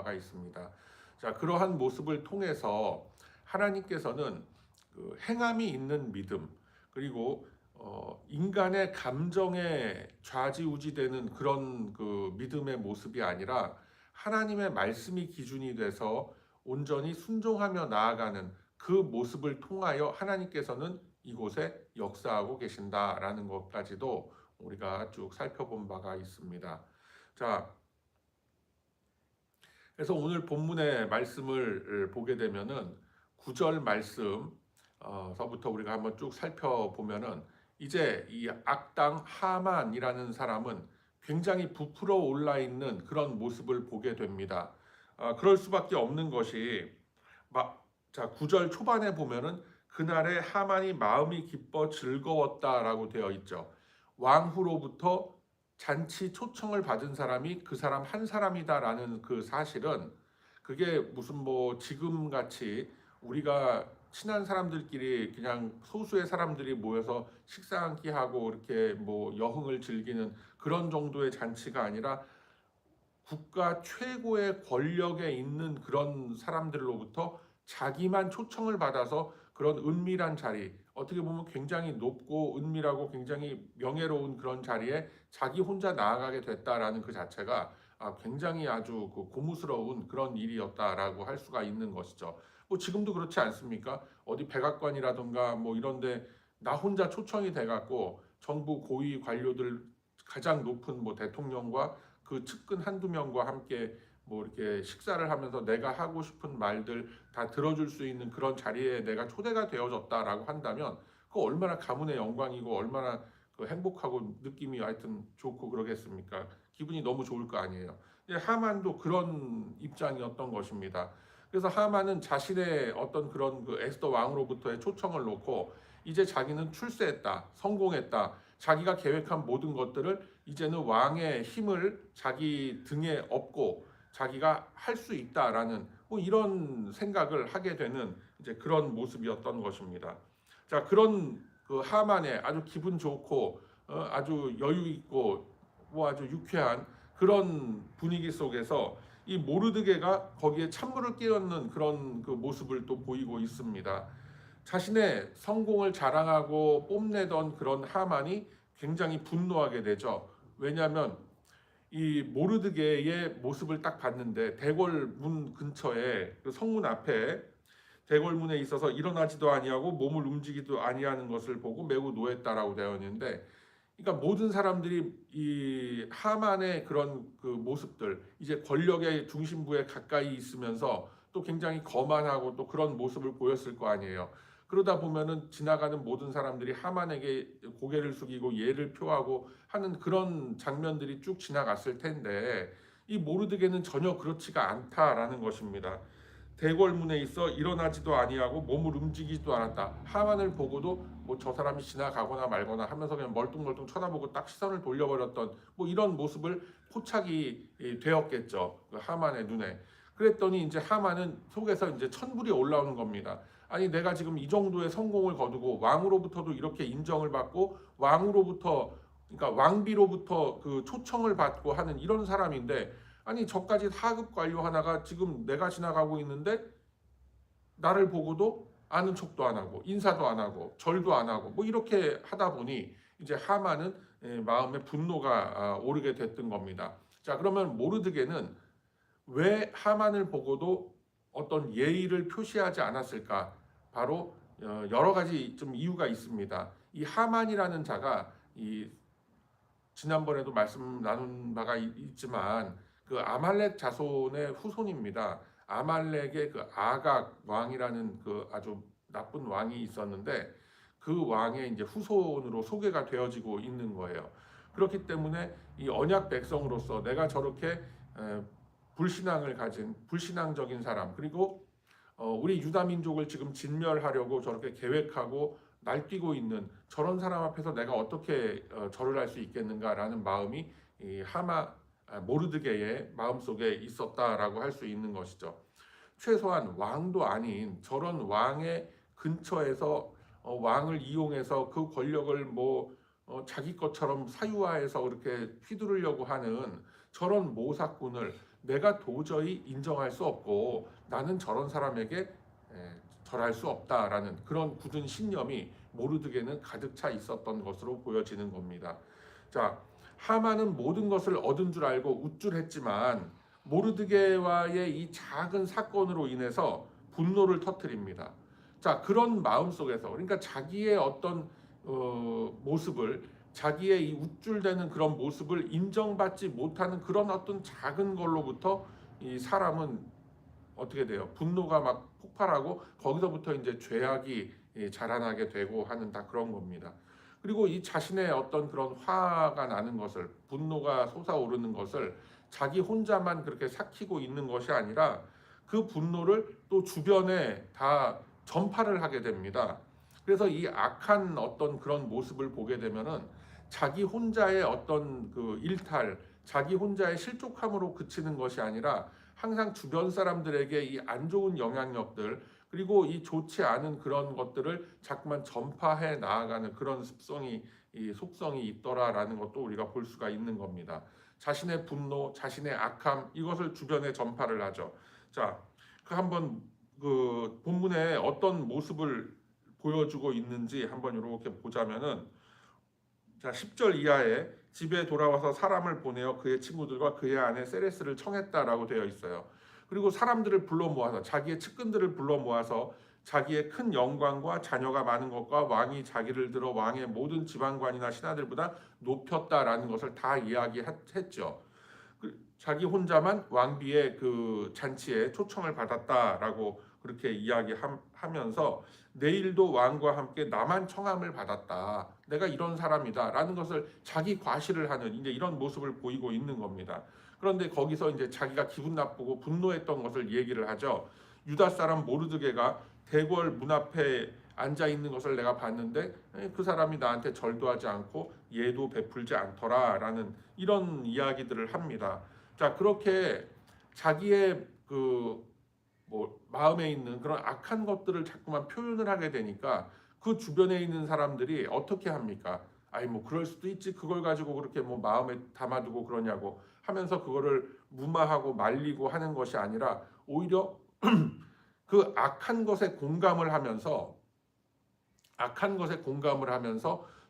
바가 있습니다. 자, 그러한 모습을 통해서 하나님께서는 그 행함이 있는 믿음, 그리고 인간의 감정에 좌지우지되는 그런 그 믿음의 모습이 아니라 하나님의 말씀이 기준이 돼서 온전히 순종하며 나아가는 그 모습을 통하여 하나님께서는 이곳에 역사하고 계신다라는 것까지도 우리가 쭉 살펴본 바가 있습니다. 자, 그래서 오늘 본문의 말씀을 보게 되면은 9절 말씀서부터 우리가 한번 쭉 살펴보면은 이제 이 악당 하만이라는 사람은 굉장히 부풀어 올라 있는 그런 모습을 보게 됩니다. 그럴 수밖에 없는 것이 자, 9절 초반에 보면은 그날에 하만이 마음이 기뻐 즐거웠다라고 되어 있죠. 왕후로부터 잔치 초청을 받은 사람이 그 사람 한 사람이다라는 그 사실은, 그게 무슨 뭐 지금 같이 우리가 친한 사람들끼리 그냥 소수의 사람들이 모여서 식사 한 끼 하고 이렇게 뭐 여흥을 즐기는 그런 정도의 잔치가 아니라 국가 최고의 권력에 있는 그런 사람들로부터 자기만 초청을 받아서 그런 은밀한 자리, 어떻게 보면 굉장히 높고 은밀하고 굉장히 명예로운 그런 자리에 자기 혼자 나아가게 됐다라는 그 자체가 굉장히 아주 그 고무스러운 그런 일이었다라고 할 수가 있는 것이죠. 뭐 지금도 그렇지 않습니까? 어디 백악관이라든가 뭐 이런데 나 혼자 초청이 돼갖고 정부 고위 관료들, 가장 높은 뭐 대통령과 그 측근 한두 명과 함께 뭐 이렇게 식사를 하면서 내가 하고 싶은 말들 다 들어줄 수 있는 그런 자리에 내가 초대가 되어졌다라고 한다면 그 얼마나 가문의 영광이고 얼마나 그 행복하고 느낌이 하여튼 좋고 그러겠습니까? 기분이 너무 좋을 거 아니에요. 하만도 그런 입장이었던 것입니다. 그래서 하만은 자신의 어떤 그런 그 에스더 왕으로부터의 초청을 놓고 이제 자기는 출세했다, 성공했다, 자기가 계획한 모든 것들을 이제는 왕의 힘을 자기 등에 업고 자기가 할 수 있다라는 뭐 이런 생각을 하게 되는 이제 그런 모습이었던 것입니다. 자, 그런 그 하만의 아주 기분 좋고 아주 여유 있고 뭐 아주 유쾌한 그런 분위기 속에서 이 모르드게가 거기에 찬물을 끼얹는 그런 그 모습을 또 보이고 있습니다. 자신의 성공을 자랑하고 뽐내던 그런 하만이 굉장히 분노하게 되죠. 왜냐하면 이 모르드게의 모습을 딱 봤는데 대궐문 근처에 그 성문 앞에 대궐문에 있어서 일어나지도 아니하고 몸을 움직이도 아니하는 것을 보고 매우 노했다라고 되어 있는데, 그러니까 모든 사람들이 이 하만의 그런 그 모습들, 이제 권력의 중심부에 가까이 있으면서 또 굉장히 거만하고 또 그런 모습을 보였을 거 아니에요. 그러다 보면은 지나가는 모든 사람들이 하만에게 고개를 숙이고 예를 표하고 하는 그런 장면들이 쭉 지나갔을 텐데 이 모르드게는 전혀 그렇지가 않다라는 것입니다. 대궐문에 있어 일어나지도 아니하고 몸을 움직이지도 않았다. 하만을 보고도 뭐 저 사람이 지나가거나 말거나 하면서 그냥 멀뚱멀뚱 쳐다보고 딱 시선을 돌려버렸던 뭐 이런 모습을 포착이 되었겠죠. 그 하만의 눈에. 그랬더니 이제 하만은 속에서 이제 천불이 올라오는 겁니다. 아니 내가 지금 이 정도의 성공을 거두고 왕으로부터도 이렇게 인정을 받고 왕으로부터, 그러니까 왕비로부터 그 초청을 받고 하는 이런 사람인데, 아니 저까지 하급 관료 하나가 지금 내가 지나가고 있는데 나를 보고도 아는 척도 안 하고 인사도 안 하고 절도 안 하고 뭐 이렇게 하다 보니 이제 하만은 마음에 분노가 오르게 됐던 겁니다. 자, 그러면 모르드게는 왜 하만을 보고도 어떤 예의를 표시하지 않았을까? 바로 여러 가지 좀 이유가 있습니다. 이 하만이라는 자가 이 지난번에도 말씀 나눈 바가 있지만 그 아말렉 자손의 후손입니다. 아말렉의 그 아각 왕이라는 그 아주 나쁜 왕이 있었는데 그 왕의 이제 후손으로 소개가 되어지고 있는 거예요. 그렇기 때문에 이 언약 백성으로서 내가 저렇게 불신앙을 가진 불신앙적인 사람, 그리고 우리 유다 민족을 지금 진멸하려고 저렇게 계획하고 날뛰고 있는 저런 사람 앞에서 내가 어떻게 절을 할 수 있겠는가라는 마음이 이 모르드게의 마음속에 있었다라고 할 수 있는 것이죠. 최소한 왕도 아닌 저런 왕의 근처에서 왕을 이용해서 그 권력을 뭐 자기 것처럼 사유화해서 그렇게 휘두르려고 하는 저런 모사꾼을 내가 도저히 인정할 수 없고 나는 저런 사람에게 절할 수 없다라는 그런 굳은 신념이 모르드게는 가득 차 있었던 것으로 보여지는 겁니다. 자, 하만은 모든 것을 얻은 줄 알고 우쭐했지만 모르드게와의 이 작은 사건으로 인해서 분노를 터뜨립니다. 자, 그런 마음 속에서 그러니까 자기의 어떤 모습을 자기의 이 우쭐대는 그런 모습을 인정받지 못하는 그런 어떤 작은 걸로부터 이 사람은 어떻게 돼요? 분노가 막 폭발하고 거기서부터 이제 죄악이 자라나게 되고 하는 다 그런 겁니다. 그리고 이 자신의 어떤 그런 화가 나는 것을 분노가 솟아오르는 것을 자기 혼자만 그렇게 삭히고 있는 것이 아니라 그 분노를 또 주변에 다 전파를 하게 됩니다. 그래서 이 악한 어떤 그런 모습을 보게 되면은 자기 혼자의 어떤 그 일탈, 자기 혼자의 실족함으로 그치는 것이 아니라 항상 주변 사람들에게 이 안 좋은 영향력들 그리고 이 좋지 않은 그런 것들을 자꾸만 전파해 나아가는 그런 습성이 이 속성이 있더라라는 것도 우리가 볼 수가 있는 겁니다. 자신의 분노, 자신의 악함 이것을 주변에 전파를 하죠. 자, 그 한번 그 본문에 어떤 모습을 보여주고 있는지 한번 이렇게 보자면은 자, 10절 이하에 집에 돌아와서 사람을 보내어 그의 친구들과 그의 아내 세레스를 청했다라고 되어 있어요. 그리고 사람들을 불러 모아서 자기의 측근들을 불러 모아서 자기의 큰 영광과 자녀가 많은 것과 왕이 자기를 들어 왕의 모든 지방관이나 신하들보다 높였다라는 것을 다 이야기했죠. 자기 혼자만 왕비의 그 잔치에 초청을 받았다라고 그렇게 이야기하면서 내일도 왕과 함께 나만 청함을 받았다. 내가 이런 사람이다라는 것을 자기 과시를 하는 이제 이런 모습을 보이고 있는 겁니다. 그런데 거기서 이제 자기가 기분 나쁘고 분노했던 것을 얘기를 하죠. 유다 사람 모르드게가 대궐 문 앞에 앉아 있는 것을 내가 봤는데 그 사람이 나한테 절도 하지 않고 예도 베풀지 않더라라는 이런 이야기들을 합니다. 자, 그렇게 자기의 그 뭐 마음에 있는 그런 악한 것들을 자꾸만 표현을 하게 되니까 그 주변에 있는 사람들이 어떻게 합니까? 아니 뭐 그럴 수도 있지 그걸 가지고 그렇게 뭐 마음에 담아두고 그러냐고 하면서 그거를 무마하고 말리고 하는 것이 아니라 오히려 그 악한 것에 공감을 하면서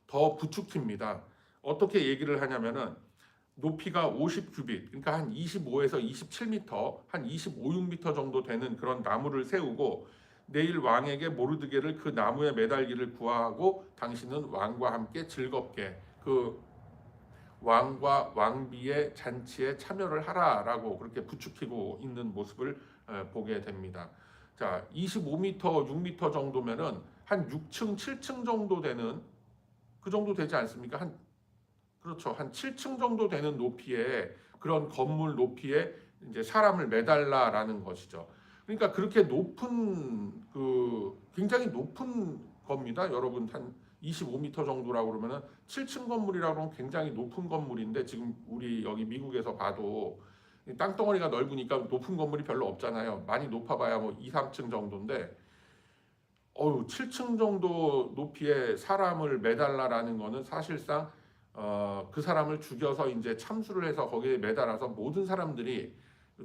더 부추깁니다. 어떻게 얘기를 하냐면은 높이가 50규빗, 그러니까 한 25에서 27m, 한 25, 6m 정도 되는 그런 나무를 세우고 내일 왕에게 모르드게를 그 나무에 매달기를 구하고 당신은 왕과 함께 즐겁게 그 왕과 왕비의 잔치에 참여를 하라라고 그렇게 부추기고 있는 모습을 보게 됩니다. 자, 25m, 6m 정도면은 한 6층, 7층 정도 되는 그 정도 되지 않습니까? 그렇죠. 한 7층 정도 되는 높이의 그런 건물 높이에 이제 사람을 매달라라는 것이죠. 그러니까 그렇게 높은 그 굉장히 높은 겁니다. 여러분 한 25m 정도라고 그러면은 7층 건물이라고 하면 굉장히 높은 건물인데 지금 우리 여기 미국에서 봐도 땅덩어리가 넓으니까 높은 건물이 별로 없잖아요. 많이 높아봐야 뭐 2, 3층 정도인데 7층 정도 높이의 사람을 매달라라는 거는 사실상 그 사람을 죽여서 이제 참수를 해서 거기에 매달아서 모든 사람들이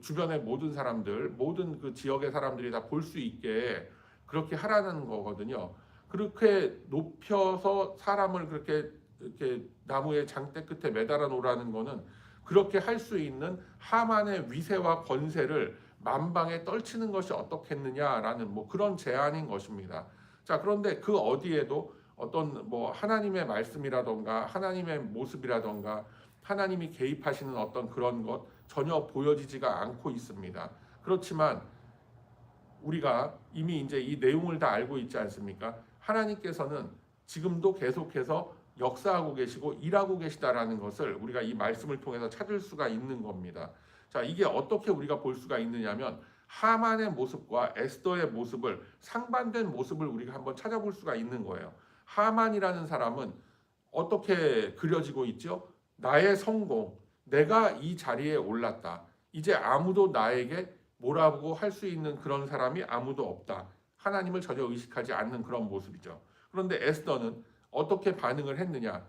주변의 모든 사람들, 모든 그 지역의 사람들이 다 볼 수 있게 그렇게 하라는 거거든요. 그렇게 높여서 사람을 그렇게 이렇게 나무의 장대 끝에 매달아 놓으라는 거는 그렇게 할 수 있는 하만의 위세와 권세를 만방에 떨치는 것이 어떻겠느냐라는 뭐 그런 제안인 것입니다. 자, 그런데 그 어디에도 어떤 뭐 하나님의 말씀이라던가 하나님의 모습이라던가 하나님이 개입하시는 어떤 그런 것 전혀 보여지지가 않고 있습니다. 그렇지만 우리가 이미 이제 이 내용을 다 알고 있지 않습니까? 하나님께서는 지금도 계속해서 역사하고 계시고 일하고 계시다라는 것을 우리가 이 말씀을 통해서 찾을 수가 있는 겁니다. 자, 이게 어떻게 우리가 볼 수가 있느냐면 하만의 모습과 에스더의 모습을 상반된 모습을 우리가 한번 찾아볼 수가 있는 거예요. 하만이라는 사람은 어떻게 그려지고 있죠? 나의 성공, 내가 이 자리에 올랐다. 이제 아무도 나에게 뭐라고 할 수 있는 그런 사람이 아무도 없다. 하나님을 전혀 의식하지 않는 그런 모습이죠. 그런데 에스더는 어떻게 반응을 했느냐?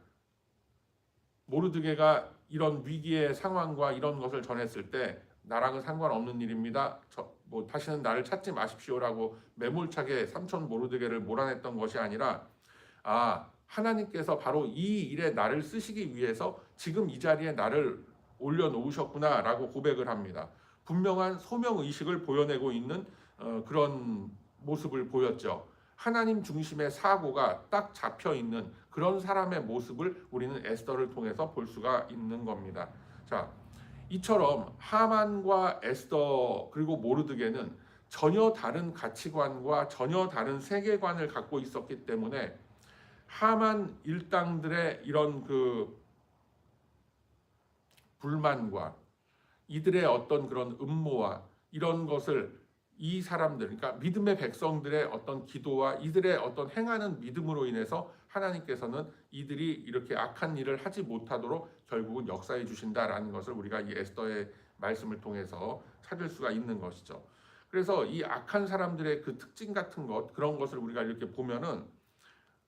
모르드게가 이런 위기의 상황과 이런 것을 전했을 때 나랑은 상관없는 일입니다. 뭐 다시는 나를 찾지 마십시오라고 매몰차게 삼촌 모르드게를 몰아냈던 것이 아니라 하나님께서 바로 이 일에 나를 쓰시기 위해서 지금 이 자리에 나를 올려놓으셨구나라고 고백을 합니다. 분명한 소명의식을 보여내고 있는 그런 모습을 보였죠. 하나님 중심의 사고가 딱 잡혀 있는 그런 사람의 모습을 우리는 에스더를 통해서 볼 수가 있는 겁니다. 자, 이처럼 하만과 에스더 그리고 모르드게는 전혀 다른 가치관과 전혀 다른 세계관을 갖고 있었기 때문에 하만 일당들의 이런 그 불만과 이들의 어떤 그런 음모와 이런 것을 이 사람들, 그러니까 믿음의 백성들의 어떤 기도와 이들의 어떤 행하는 믿음으로 인해서 하나님께서는 이들이 이렇게 악한 일을 하지 못하도록 결국은 역사해 주신다라는 것을 우리가 이 에스더의 말씀을 통해서 찾을 수가 있는 것이죠. 그래서 이 악한 사람들의 그 특징 같은 것, 그런 것을 우리가 이렇게 보면은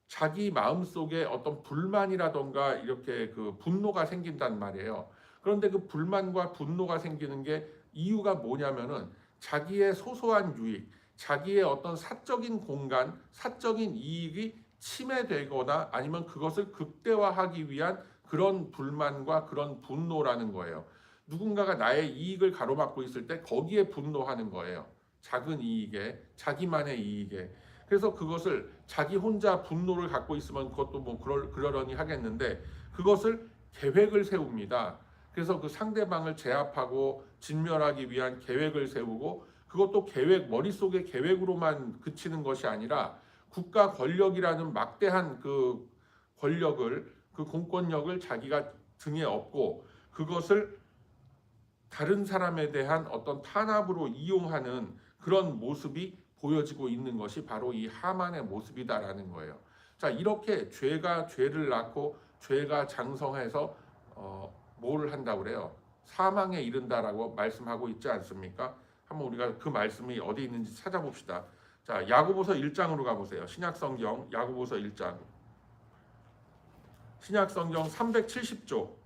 자기 마음속에 어떤 불만이라던가 이렇게 그 분노가 생긴단 말이에요. 그런데 그 불만과 분노가 생기는 게 이유가 뭐냐면은 자기의 소소한 유익, 자기의 어떤 사적인 공간, 사적인 이익이 침해되거나 아니면 그것을 극대화하기 위한 그런 불만과 그런 분노라는 거예요. 누군가가 나의 이익을 가로막고 있을 때 거기에 분노하는 거예요. 작은 이익에, 자기만의 이익에. 그래서 그것을 자기 혼자 분노를 갖고 있으면 그것도 뭐 그러려니 하겠는데 그것을 계획을 세웁니다. 그래서 그 상대방을 제압하고 진멸하기 위한 계획을 세우고 그것도 머릿속의 계획으로만 그치는 것이 아니라 국가 권력이라는 막대한 그 권력을, 그 공권력을 자기가 등에 업고 그것을 다른 사람에 대한 어떤 탄압으로 이용하는 그런 모습이 보여지고 있는 것이 바로 이 하만의 모습이다라는 거예요. 자, 이렇게 죄가 죄를 낳고 죄가 장성해서 뭘 한다고 그래요? 사망에 이른다라고 말씀하고 있지 않습니까? 한번 우리가 그 말씀이 어디 있는지 찾아봅시다. 자, 야고보서 1장으로 가보세요. 신약성경 야고보서 1장. 신약성경 370쪽.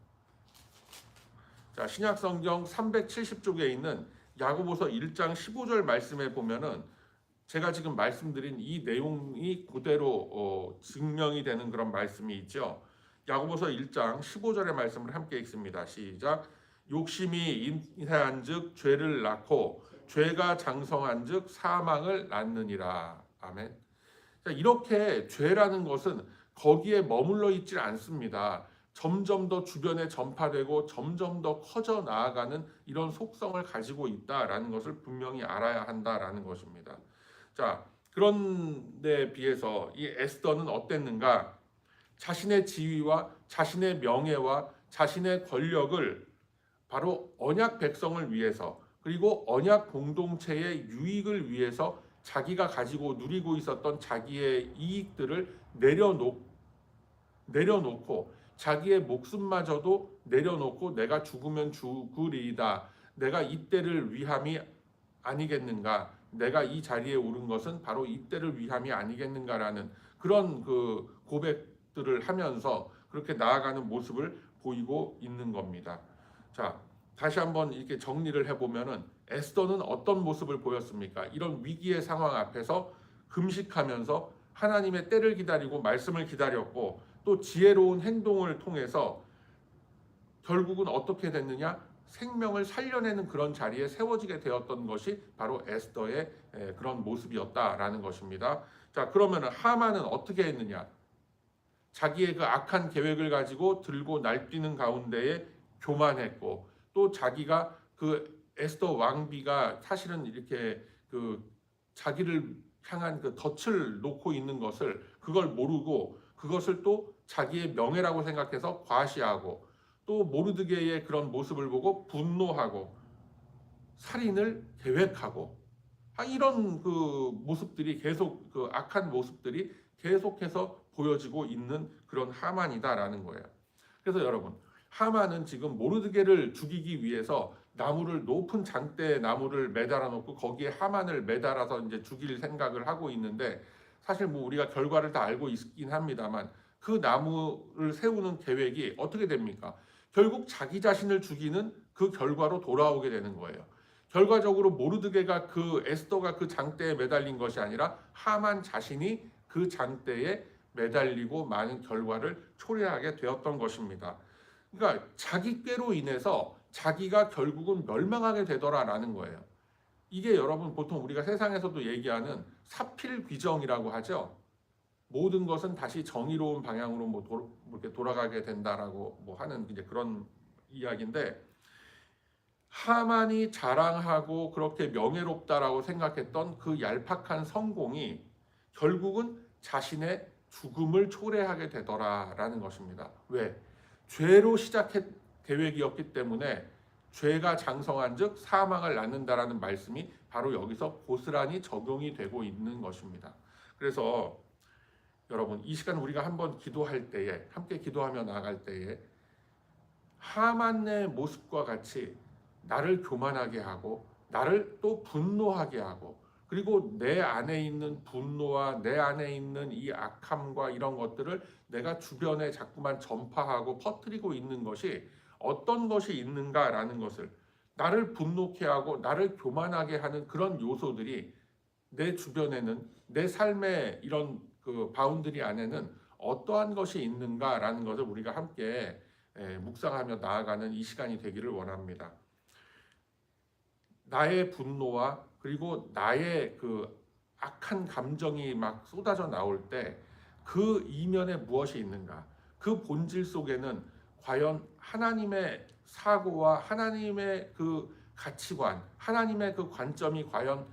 자, 신약성경 370쪽에 있는 야고보서 1장 15절 말씀에 보면은 제가 지금 말씀드린 이 내용이 그대로 증명이 되는 그런 말씀이 있죠. 야고보서 1장 15절의 말씀을 함께 읽습니다. 시작. 욕심이 인해한즉 죄를 낳고 죄가 장성한즉 사망을 낳느니라. 아멘. 자, 이렇게 죄라는 것은 거기에 머물러 있질 않습니다. 점점 더 주변에 전파되고 점점 더 커져 나아가는 이런 속성을 가지고 있다라는 것을 분명히 알아야 한다라는 것입니다. 자, 그런데 비해서 이 에스더는 어땠는가? 자신의 지위와 자신의 명예와 자신의 권력을 바로 언약 백성을 위해서 그리고 언약 공동체의 유익을 위해서 자기가 가지고 누리고 있었던 자기의 이익들을 내려놓고 자기의 목숨마저도 내려놓고 내가 죽으면 죽으리이다. 내가 이때를 위함이 아니겠는가? 내가 이 자리에 오른 것은 바로 이때를 위함이 아니겠는가라는 그런 그 고백들을 하면서 그렇게 나아가는 모습을 보이고 있는 겁니다. 자, 다시 한번 이렇게 정리를 해보면은 에스더는 어떤 모습을 보였습니까? 이런 위기의 상황 앞에서 금식하면서 하나님의 때를 기다리고 말씀을 기다렸고 또 지혜로운 행동을 통해서 결국은 어떻게 됐느냐? 생명을 살려내는 그런 자리에 세워지게 되었던 것이 바로 에스더의 그런 모습이었다라는 것입니다. 자, 그러면 하만은 어떻게 했느냐? 자기의 그 악한 계획을 가지고 들고 날뛰는 가운데에 교만했고 또 자기가 그 에스더 왕비가 사실은 이렇게 그 자기를 향한 그 덫을 놓고 있는 것을 그걸 모르고 그것을 또 자기의 명예라고 생각해서 과시하고 또 모르드게의 그런 모습을 보고 분노하고 살인을 계획하고 이런 그 모습들이 계속 그 악한 모습들이 계속해서 보여지고 있는 그런 하만이다라는 거예요. 그래서 여러분 하만은 지금 모르드게를 죽이기 위해서 나무를 높은 장대에 나무를 매달아 놓고 거기에 하만을 매달아서 이제 죽일 생각을 하고 있는데 사실 뭐 우리가 결과를 다 알고 있긴 합니다만 그 나무를 세우는 계획이 어떻게 됩니까? 결국 자기 자신을 죽이는 그 결과로 돌아오게 되는 거예요. 결과적으로 모르드게가 그 에스더가 그 장대에 매달린 것이 아니라 하만 자신이 그 장대에 매달리고 많은 결과를 초래하게 되었던 것입니다. 그러니까 자기 꾀로 인해서 자기가 결국은 멸망하게 되더라라는 거예요. 이게 여러분 보통 우리가 세상에서도 얘기하는 사필귀정이라고 하죠. 모든 것은 다시 정의로운 방향으로 이렇게 돌아가게 된다라고 하는 이제 그런 이야기인데, 하만이 자랑하고 그렇게 명예롭다라고 생각했던 그 얄팍한 성공이 결국은 자신의 죽음을 초래하게 되더라라는 것입니다. 왜? 죄로 시작한 계획이었기 때문에 죄가 장성한즉 사망을 낳는다라는 말씀이 바로 여기서 고스란히 적용이 되고 있는 것입니다. 그래서 여러분, 이 시간 우리가 한번 기도할 때에, 함께 기도하며 나아갈 때에 하만의 모습과 같이 나를 교만하게 하고 나를 또 분노하게 하고, 그리고 내 안에 있는 분노와 내 안에 있는 이 악함과 이런 것들을 내가 주변에 자꾸만 전파하고 퍼뜨리고 있는 것이 어떤 것이 있는가라는 것을, 나를 분노케 하고 나를 교만하게 하는 그런 요소들이 내 주변에는, 내 삶의 이런 그 바운드리 안에는 어떠한 것이 있는가라는 것을 우리가 함께 묵상하며 나아가는 이 시간이 되기를 원합니다. 나의 분노와 그리고 나의 그 악한 감정이 막 쏟아져 나올 때 그 이면에 무엇이 있는가? 그 본질 속에는 과연 하나님의 사고와 하나님의 그 가치관, 하나님의 그 관점이 과연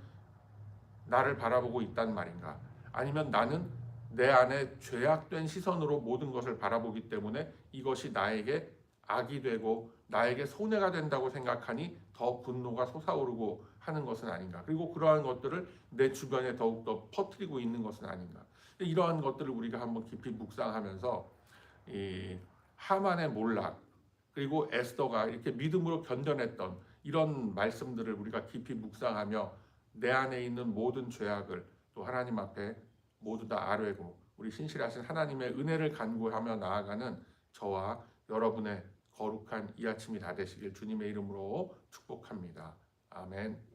나를 바라보고 있단 말인가? 아니면 나는 내 안에 죄악된 시선으로 모든 것을 바라보기 때문에 이것이 나에게 악이 되고 나에게 손해가 된다고 생각하니 더 분노가 솟아오르고 하는 것은 아닌가? 그리고 그러한 것들을 내 주변에 더욱더 퍼뜨리고 있는 것은 아닌가? 이러한 것들을 우리가 한번 깊이 묵상하면서 이 하만의 몰락, 그리고 에스더가 이렇게 믿음으로 견뎌냈던 이런 말씀들을 우리가 깊이 묵상하며 내 안에 있는 모든 죄악을 또 하나님 앞에 모두 다 아뢰고 우리 신실하신 하나님의 은혜를 간구하며 나아가는 저와 여러분의 거룩한 이 아침이 다 되시길 주님의 이름으로 축복합니다. 아멘.